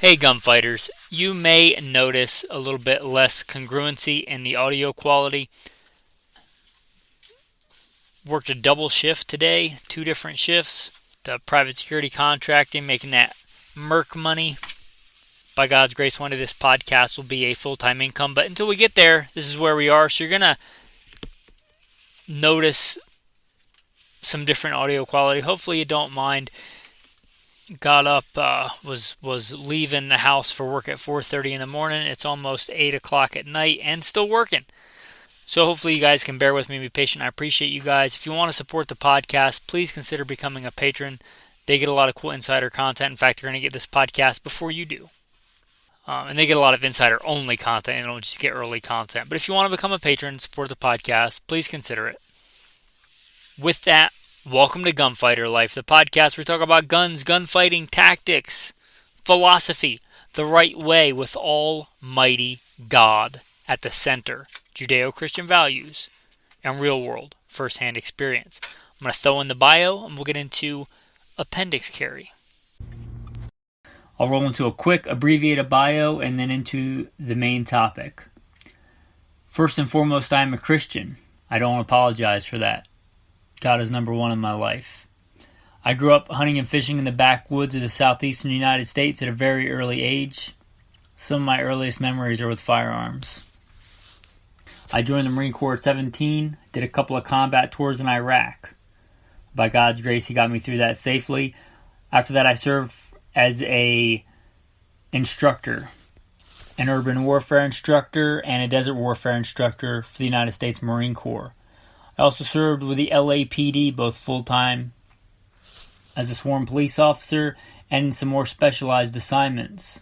Hey gunfighters, you may notice a little bit less congruency in the audio quality. Worked a double shift today, 2 different shifts. The private security contracting, making that merc money. By God's grace, one day this podcast will be a full-time income. But until we get there, this is where we are. So you're going to notice some different audio quality. Hopefully you don't mind. Got up, was leaving the house for work at 4:30 in the morning. It's almost 8 o'clock at night and still working. So hopefully you guys can bear with me and be patient. I appreciate you guys. If you want to support the podcast, please consider becoming a patron. They get a lot of cool insider content. In fact, you're going to get this podcast before you do. And they get a lot of insider-only content. They don't just get early content. But if you want to become a patron, support the podcast, please consider it. With that, welcome to Gunfighter Life, the podcast where we talk about guns, gunfighting, tactics, philosophy, the right way with Almighty God at the center, Judeo-Christian values, and real-world first-hand experience. I'm going to throw in the bio, and we'll get into Appendix carry. I'll roll into a quick abbreviated bio and then into the main topic. First and foremost, I am a Christian. I don't apologize for that. God is number one in my life. I grew up hunting and fishing in the backwoods of the southeastern United States at a very early age. Some of my earliest memories are with firearms. I joined the Marine Corps at 17, did a couple of combat tours in Iraq. By God's grace, He got me through that safely. After that, I served as an instructor, an urban warfare instructor and a desert warfare instructor for the United States Marine Corps. I also served with the LAPD, both full-time as a sworn police officer and some more specialized assignments,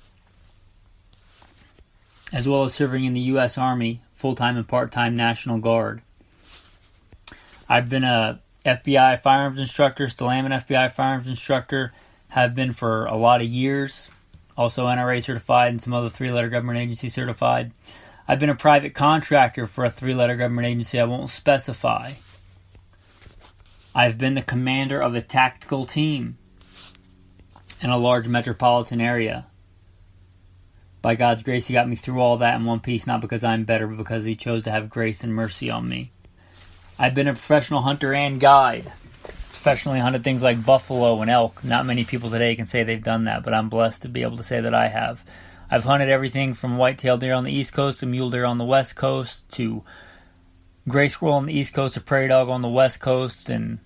as well as serving in the U.S. Army, full-time and part-time National Guard. I've been a FBI firearms instructor, still am an FBI firearms instructor, have been for a lot of years, also NRA certified and some other 3-letter government agency certified. I've been a private contractor for a 3-letter government agency I won't specify. I've been the commander of a tactical team in a large metropolitan area. By God's grace, He got me through all that in one piece, not because I'm better, but because He chose to have grace and mercy on me. I've been a professional hunter and guide. Professionally hunted things like buffalo and elk. Not many people today can say they've done that, but I'm blessed to be able to say that I have. I've hunted everything from white-tailed deer on the East Coast to mule deer on the West Coast to gray squirrel on the East Coast to prairie dog on the West Coast and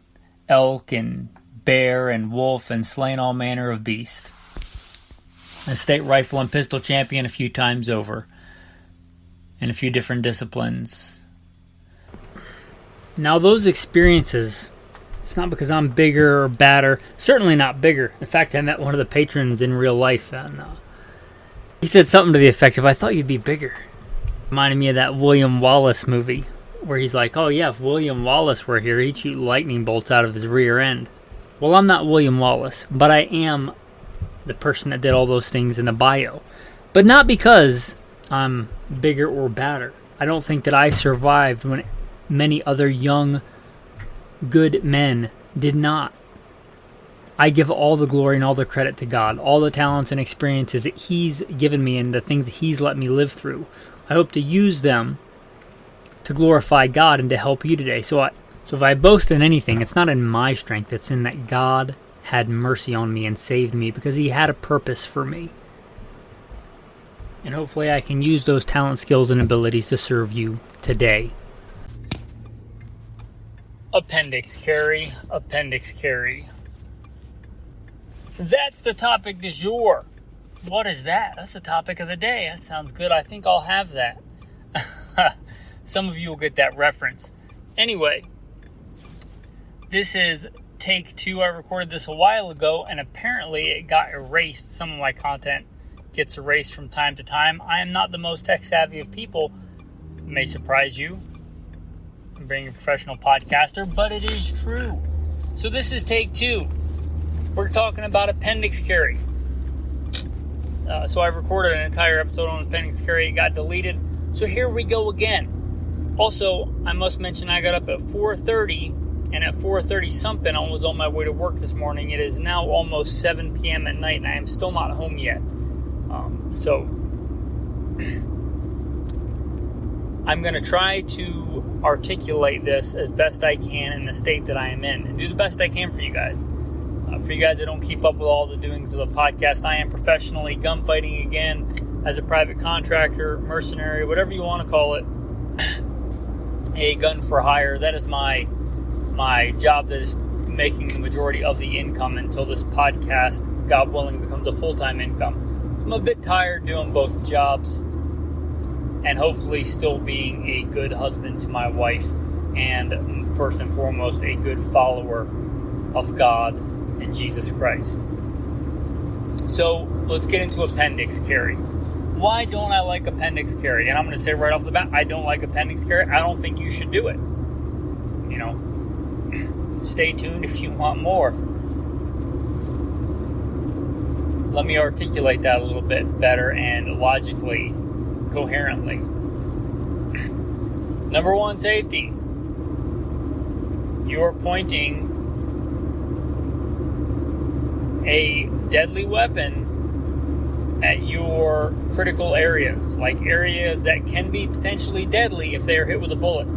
elk and bear and wolf and slain all manner of beast. A state rifle and pistol champion a few times over in a few different disciplines. Now those experiences, it's not because I'm bigger or badder, certainly not bigger. In fact, I met one of the patrons in real life and he said something to the effect of, "I thought you'd be bigger." Reminded me of that William Wallace movie where he's like, "Oh yeah, if William Wallace were here, he'd shoot lightning bolts out of his rear end." Well, I'm not William Wallace, but I am the person that did all those things in the bio. But not because I'm bigger or badder. I don't think that I survived when many other young, good men did not. I give all the glory and all the credit to God, all the talents and experiences that He's given me and the things that He's let me live through. I hope to use them to glorify God and to help you today. So if I boast in anything, it's not in my strength, it's in that God had mercy on me and saved me because He had a purpose for me. And hopefully I can use those talent, skills, and abilities to serve you today. Appendix carry, appendix carry. That's the topic du jour. What is that? That's the topic of the day. That sounds good. I think I'll have that. Some of you will get that reference. Anyway, this is take 2. I recorded this a while ago, and apparently it got erased. Some of my content gets erased from time to time. I am not the most tech-savvy of people. It may surprise you. I'm being a professional podcaster, but it is true. So this is take 2. We're talking about appendix carry. So I recorded an entire episode on appendix carry. It got deleted. So here we go again. Also, I must mention I got up at 4:30, and at 4:30 something, I was on my way to work this morning. It is now almost 7 p.m. at night, and I am still not home yet. So I'm going to try to articulate this as best I can in the state that I am in and do the best I can for you guys. For you guys that don't keep up with all the doings of the podcast, I am professionally gunfighting again as a private contractor, mercenary, whatever you want to call it, a gun for hire. That is my job that is making the majority of the income until this podcast, God willing, becomes a full-time income. I'm a bit tired doing both jobs and hopefully still being a good husband to my wife and first and foremost a good follower of God and Jesus Christ. So let's get into appendix carry. Why don't I like appendix carry? And I'm going to say right off the bat, I don't like appendix carry. I don't think you should do it. Stay tuned if you want more. Let me articulate that a little bit better and logically, coherently. Number one, safety. You are pointing a deadly weapon at your critical areas, like areas that can be potentially deadly if they are hit with a bullet.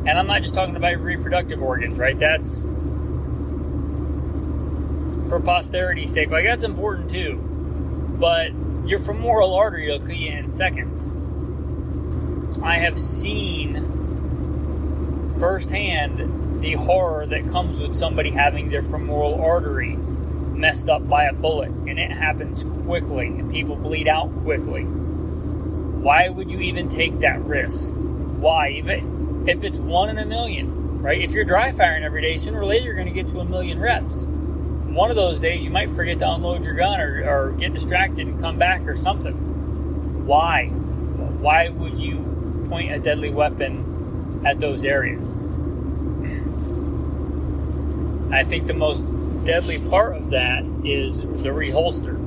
And I'm not just talking about reproductive organs, right? That's for posterity's sake. Like, that's important too. But your femoral artery will kill you in seconds. I have seen firsthand the horror that comes with somebody having their femoral artery messed up by a bullet. And it happens quickly. And people bleed out quickly. Why would you even take that risk? Why? If it's 1 in a million, right? If you're dry firing every day, sooner or later you're going to get to 1,000,000 reps. One of those days you might forget to unload your gun or get distracted and come back or something. Why? Why would you point a deadly weapon at those areas? I think the most deadly part of that is the reholster.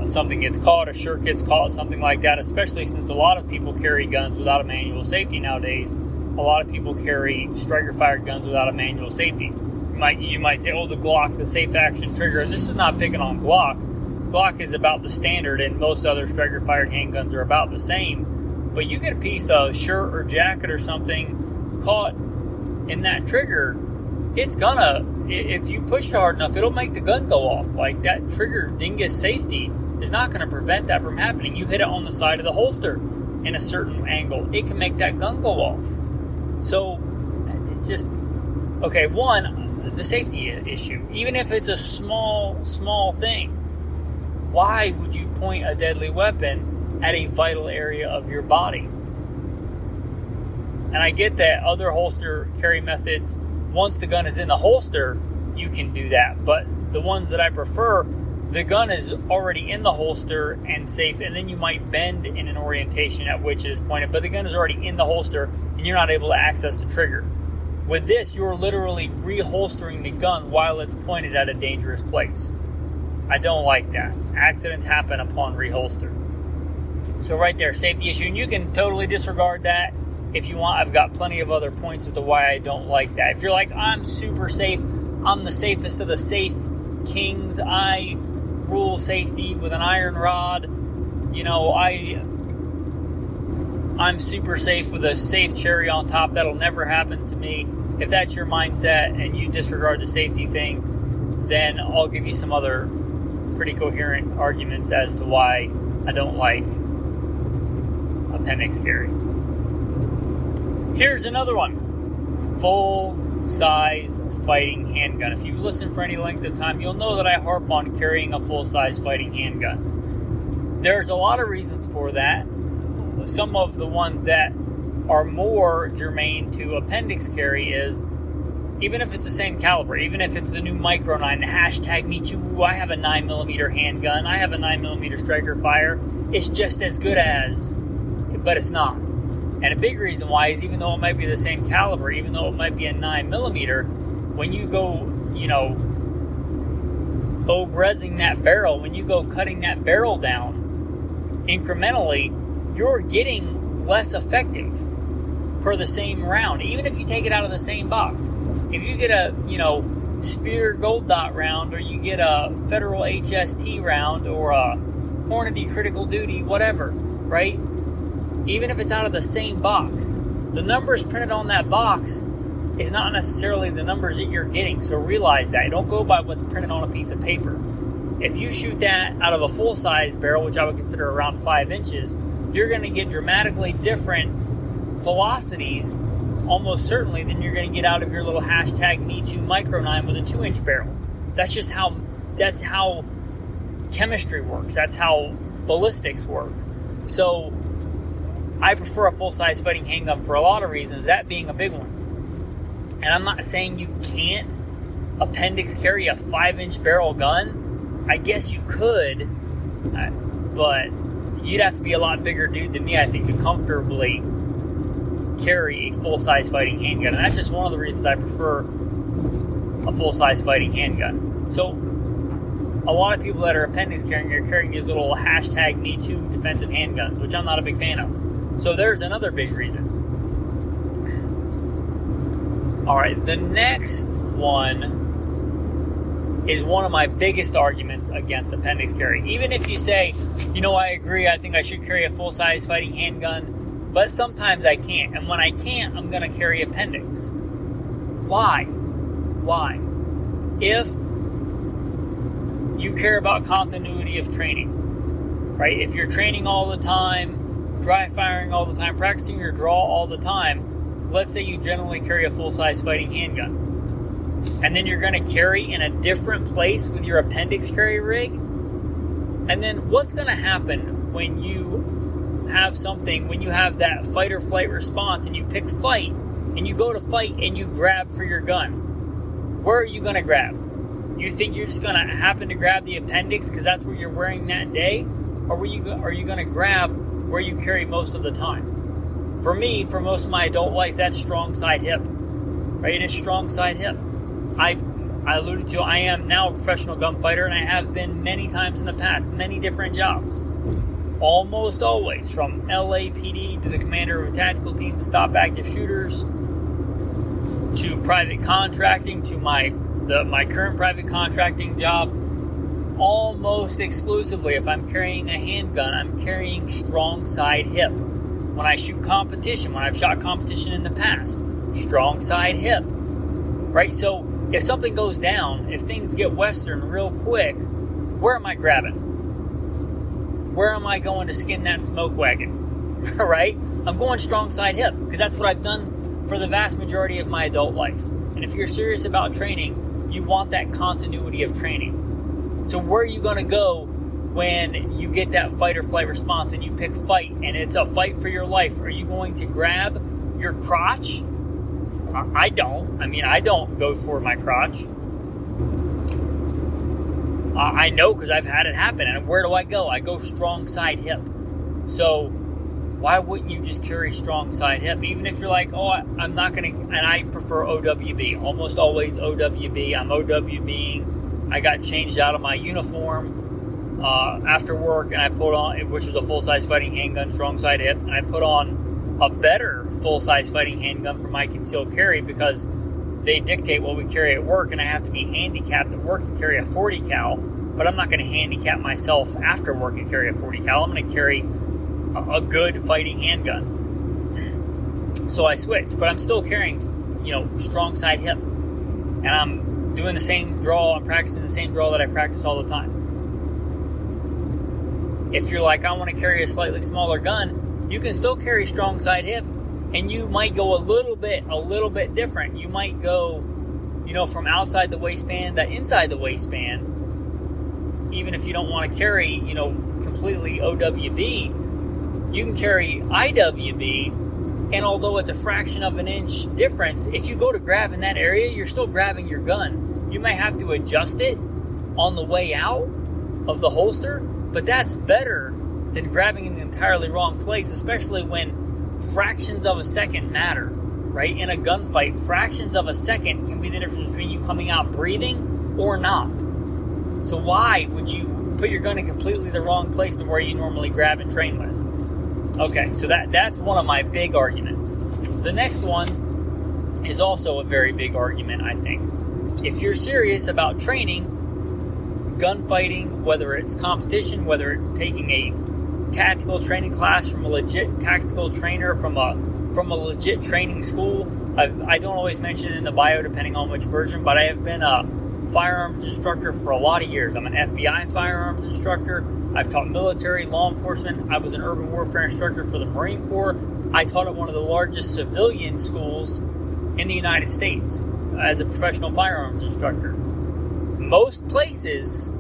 Something gets caught, a shirt gets caught, something like that, especially since a lot of people carry guns without a manual safety nowadays. A lot of people carry striker-fired guns without a manual safety. You might say, the Glock, the safe action trigger. And this is not picking on Glock. Glock is about the standard, and most other striker-fired handguns are about the same. But you get a piece of shirt or jacket or something caught in that trigger, it's gonna, if you push it hard enough, it'll make the gun go off. Like, that trigger dingus safety is not going to prevent that from happening. You hit it on the side of the holster in a certain angle, it can make that gun go off. So it's just, okay, one, the safety issue. Even if it's a small thing, why would you point a deadly weapon at a vital area of your body? And I get that other holster carry methods, once the gun is in the holster, you can do that. But the ones that I prefer, the gun is already in the holster and safe, and then you might bend in an orientation at which it is pointed, but the gun is already in the holster and you're not able to access the trigger. With this, you're literally reholstering the gun while it's pointed at a dangerous place. I don't like that. Accidents happen upon reholster. So right there, safety issue. And you can totally disregard that if you want. I've got plenty of other points as to why I don't like that. If you're like, I'm super safe, I'm the safest of the safe kings, I rule safety with an iron rod, I'm super safe with a safe cherry on top, that'll never happen to me. If that's your mindset and you disregard the safety thing, then I'll give you some other pretty coherent arguments as to why I don't like appendix carry. Here's another one. Full-size fighting handgun. If you've listened for any length of time, you'll know that I harp on carrying a full-size fighting handgun. There's a lot of reasons for that. Some of the ones that are more germane to appendix carry is, even if it's the same caliber, even if it's the new Micro 9, the hashtag me too, I have a 9mm handgun, I have a 9mm striker fire, it's just as good as, but it's not. And a big reason why is, even though it might be the same caliber, even though it might be a 9mm, when you go, obrezing that barrel, when you go cutting that barrel down incrementally, you're getting less effective per the same round, even if you take it out of the same box. If you get a, Spear Gold Dot round, or you get a Federal HST round, or a Hornady, critical duty, whatever, right? Even if it's out of the same box, the numbers printed on that box is not necessarily the numbers that you're getting. So realize that. Don't go by what's printed on a piece of paper. If you shoot that out of a full-size barrel, which I would consider around 5 inches, you're going to get dramatically different velocities, almost certainly, than you're going to get out of your little hashtag #MeToo Micro 9 with a 2-inch barrel. That's just that's how chemistry works. That's how ballistics work. So I prefer a full-size fighting handgun for a lot of reasons, that being a big one. And I'm not saying you can't appendix carry a 5-inch barrel gun. I guess you could, but you'd have to be a lot bigger dude than me, I think, to comfortably carry a full-size fighting handgun. And that's just one of the reasons I prefer a full-size fighting handgun. So a lot of people that are appendix carrying are carrying these little hashtag #MeToo defensive handguns, which I'm not a big fan of. So there's another big reason. All right, the next one is one of my biggest arguments against appendix carry. Even if you say, I agree, I think I should carry a full-size fighting handgun, but sometimes I can't. And when I can't, I'm going to carry appendix. Why? If you care about continuity of training, right? If you're training all the time, dry firing all the time, practicing your draw all the time, let's say you generally carry a full-size fighting handgun, and then you're going to carry in a different place with your appendix carry rig, and then what's going to happen when you have that fight or flight response and you pick fight, and you go to fight and you grab for your gun? Where are you going to grab? You think you're just going to happen to grab the appendix because that's what you're wearing that day? Or are you going to grab where you carry most of the time? For me, for most of my adult life, that's strong side hip. Right? It's strong side hip. I alluded to, I am now a professional gunfighter, and I have been many times in the past, many different jobs. Almost always, from LAPD to the commander of a tactical team to stop active shooters, to private contracting, to my current private contracting job. Almost exclusively, if I'm carrying a handgun, I'm carrying strong side hip. When I shoot competition, when I've shot competition in the past, strong side hip. Right? So if something goes down, if things get western real quick, where am I grabbing? Where am I going to skin that smoke wagon? Right? I'm going strong side hip because that's what I've done for the vast majority of my adult life. And if you're serious about training, you want that continuity of training. So where are you going to go when you get that fight or flight response and you pick fight and it's a fight for your life? Are you going to grab your crotch? I don't. I don't go for my crotch. I know because I've had it happen. And where do I go? I go strong side hip. So why wouldn't you just carry strong side hip? Even if you're like, I'm not going to, and I prefer OWB. Almost always OWB. I'm OWBing. I got changed out of my uniform after work, and I put on, which was a full-size fighting handgun, strong side hip, and I put on a better full-size fighting handgun for my concealed carry because they dictate what we carry at work, and I have to be handicapped at work and carry a 40 cal, but I'm not going to handicap myself after work and carry a 40 cal. I'm going to carry a good fighting handgun. So I switched, but I'm still carrying, strong side hip, and I'm doing the same draw. I'm practicing the same draw that I practice all the time. If you're like, I want to carry a slightly smaller gun, you can still carry strong side hip, and you might go a little bit different. You might go, from outside the waistband to inside the waistband. Even if you don't want to carry, completely OWB, you can carry IWB, and although it's a fraction of an inch difference, if you go to grab in that area, you're still grabbing your gun. You may have to adjust it on the way out of the holster, but that's better than grabbing in the entirely wrong place, especially when fractions of a second matter, right? In a gunfight, fractions of a second can be the difference between you coming out breathing or not. So why would you put your gun in completely the wrong place to where you normally grab and train with? Okay, so that's one of my big arguments. The next one is also a very big argument, I think. If you're serious about training, gunfighting, whether it's competition, whether it's taking a tactical training class from a legit tactical trainer from a legit training school. I don't always mention it in the bio depending on which version, but I have been a firearms instructor for a lot of years. I'm an FBI firearms instructor. I've taught military, law enforcement. I was an urban warfare instructor for the Marine Corps. I taught at one of the largest civilian schools in the United States as a professional firearms instructor. Most places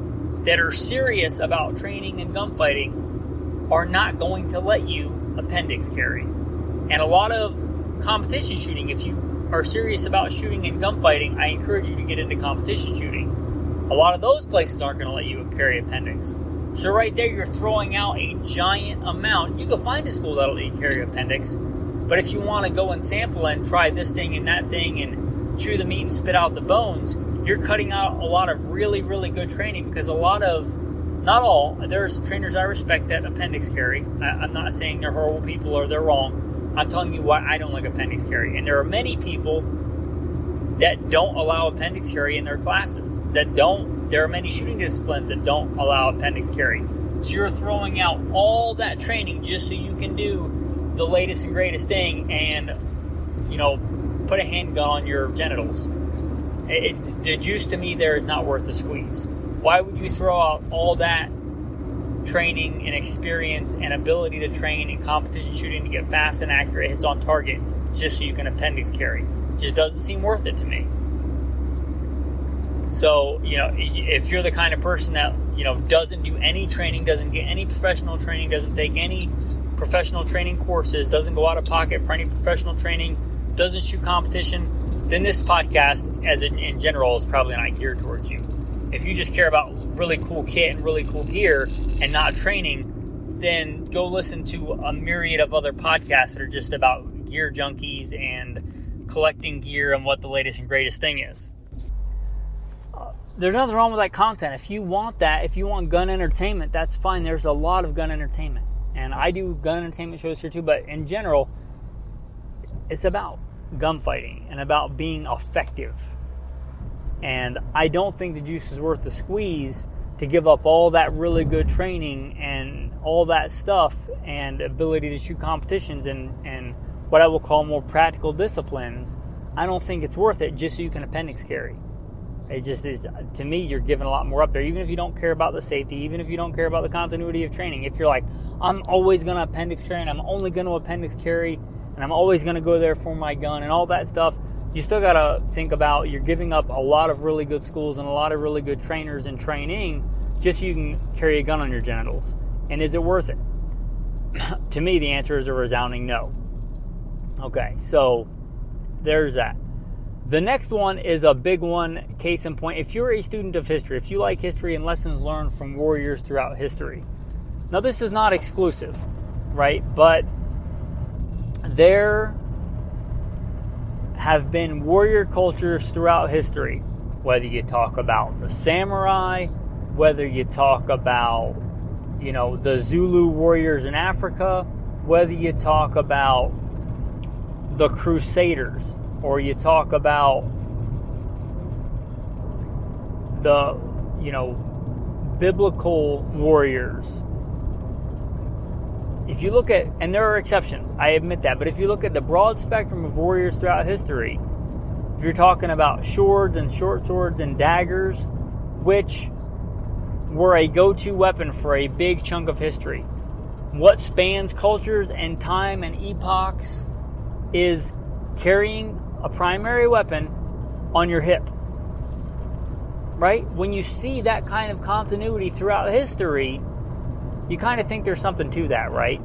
that are serious about training and gunfighting are not going to let you appendix carry. And a lot of competition shooting, if you are serious about shooting and gunfighting, I encourage you to get into competition shooting. A lot of those places aren't going to let you carry appendix. So right there, you're throwing out a giant amount. You can find a school that'll let you carry appendix, but if you want to go and sample and try this thing and that thing and chew the meat and spit out the bones, you're cutting out a lot of really, really good training, because not all, there's trainers I respect that appendix carry. I'm not saying they're horrible people or they're wrong. I'm telling you why I don't like appendix carry. And there are many people that don't allow appendix carry in their classes. There are many shooting disciplines that don't allow appendix carry. So you're throwing out all that training just so you can do the latest and greatest thing and, put a handgun on your genitals. The juice to me there is not worth the squeeze. Why would you throw out all that training and experience and ability to train in competition shooting to get fast and accurate hits on target just so you can appendix carry? It just doesn't seem worth it to me. So, if you're the kind of person that, doesn't do any training, doesn't get any professional training, doesn't take any professional training courses, doesn't go out of pocket for any professional training, doesn't shoot competition, then this podcast, as in general, is probably not geared towards you. If you just care about really cool kit and really cool gear and not training, then go listen to a myriad of other podcasts that are just about gear junkies and collecting gear and what the latest and greatest thing is. There's nothing wrong with that content. If you want that, if you want gun entertainment, that's fine. There's a lot of gun entertainment. And I do gun entertainment shows here too, but in general, it's about gunfighting and about being effective. And I don't think the juice is worth the squeeze to give up all that really good training and all that stuff and ability to shoot competitions and what I will call more practical disciplines. I don't think it's worth it just so you can appendix carry. It just is, to me, you're giving a lot more up there. Even if you don't care about the safety, even if you don't care about the continuity of training, if you're like, I'm always going to appendix carry and I'm only going to appendix carry and I'm always going to go there for my gun and all that stuff, you still got to think about you're giving up a lot of really good schools and a lot of really good trainers and training just so you can carry a gun on your genitals. And is it worth it? To me, the answer is a resounding no. Okay, so there's that. The next one is a big one, case in point. If you're a student of history, if you like history and lessons learned from warriors throughout history. Now, this is not exclusive, right? But there have been warrior cultures throughout history, whether you talk about the samurai, whether you talk about, the Zulu warriors in Africa, whether you talk about the Crusaders, or you talk about the, biblical warriors. If you look at, and there are exceptions, I admit that, but if you look at the broad spectrum of warriors throughout history, if you're talking about swords and short swords and daggers, which were a go-to weapon for a big chunk of history, what spans cultures and time and epochs is carrying a primary weapon on your hip. Right? When you see that kind of continuity throughout history, you kind of think there's something to that, right?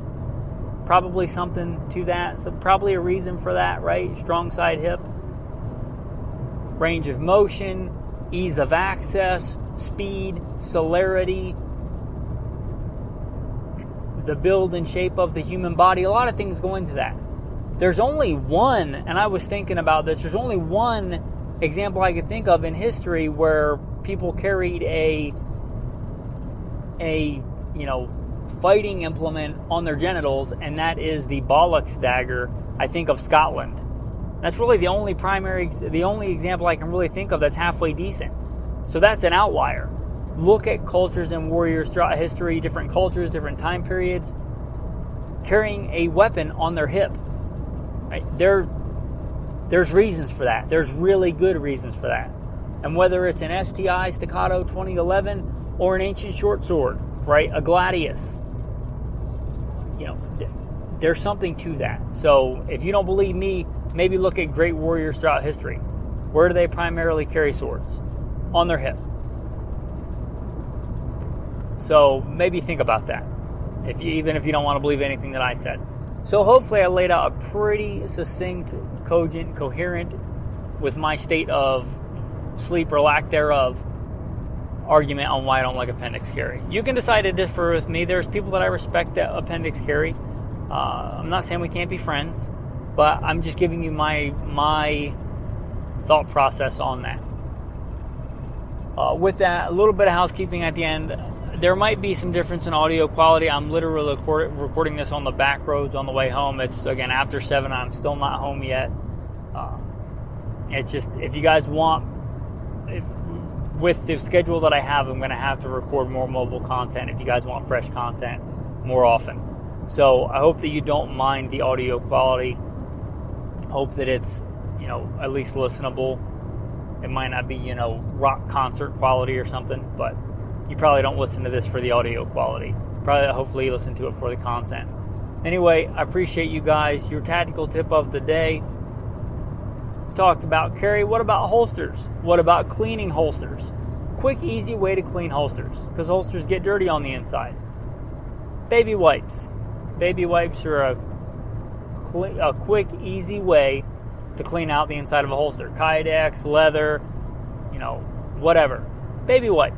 Probably something to that. So probably a reason for that, right? Strong side hip, range of motion, ease of access, speed, celerity, the build and shape of the human body. A lot of things go into that. There's only one, and I was thinking about this, there's only one example I could think of in history where people carried a fighting implement on their genitals, and that is the bollocks dagger, I think, of Scotland. That's really the only example I can really think of that's halfway decent. So that's an outlier. look at cultures and warriors throughout history, different cultures, different time periods, carrying a weapon on their hip. Right? There's reasons for that. There's really good reasons for that. And whether it's an STI Staccato 2011 or an ancient short sword, right? A gladius. There's something to that. So if you don't believe me, maybe look at great warriors throughout history. Where do they primarily carry swords? On their hip. So maybe think about that, even if you don't want to believe anything that I said. So hopefully I laid out a pretty succinct, cogent, coherent, with my state of sleep or lack thereof, argument on why I don't like appendix carry. You can decide to differ with me. There's people that I respect that appendix carry. I'm not saying we can't be friends, but I'm just giving you my thought process on that. With that, a little bit of housekeeping at the end. There might be some difference in audio quality. I'm literally recording this on the back roads on the way home. It's, again, after 7. I'm still not home yet. It's just, if you guys want, with the schedule that I have, I'm going to have to record more mobile content if you guys want fresh content more often. So I hope that you don't mind the audio quality. Hope that it's, at least listenable. It might not be, rock concert quality or something, but you probably don't listen to this for the audio quality. Hopefully you listen to it for the content. Anyway, I appreciate you guys. Your tactical tip of the day. Talked about carry. What about holsters? What about cleaning holsters? Quick, easy way to clean holsters, because holsters get dirty on the inside. Baby wipes. Baby wipes are a quick, easy way to clean out the inside of a holster. Kydex, leather, whatever. Baby wipe.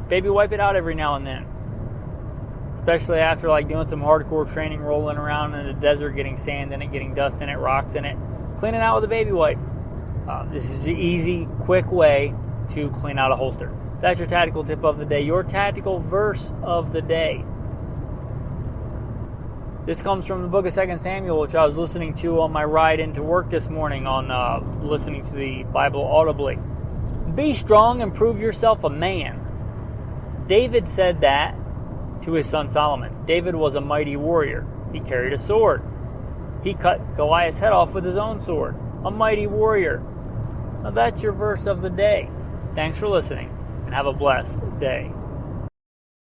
Baby wipe it out every now and then. Especially after doing some hardcore training, rolling around in the desert, getting sand in it, getting dust in it, rocks in it. Clean it out with a baby wipe. This is an easy, quick way to clean out a holster. That's your tactical tip of the day. Your tactical verse of the day. This comes from the book of 2 Samuel, which I was listening to on my ride into work this morning on listening to the Bible audibly. Be strong and prove yourself a man. David said that to his son Solomon. David was a mighty warrior. He carried a sword. He cut Goliath's head off with his own sword. A mighty warrior. Now that's your verse of the day. Thanks for listening, and have a blessed day.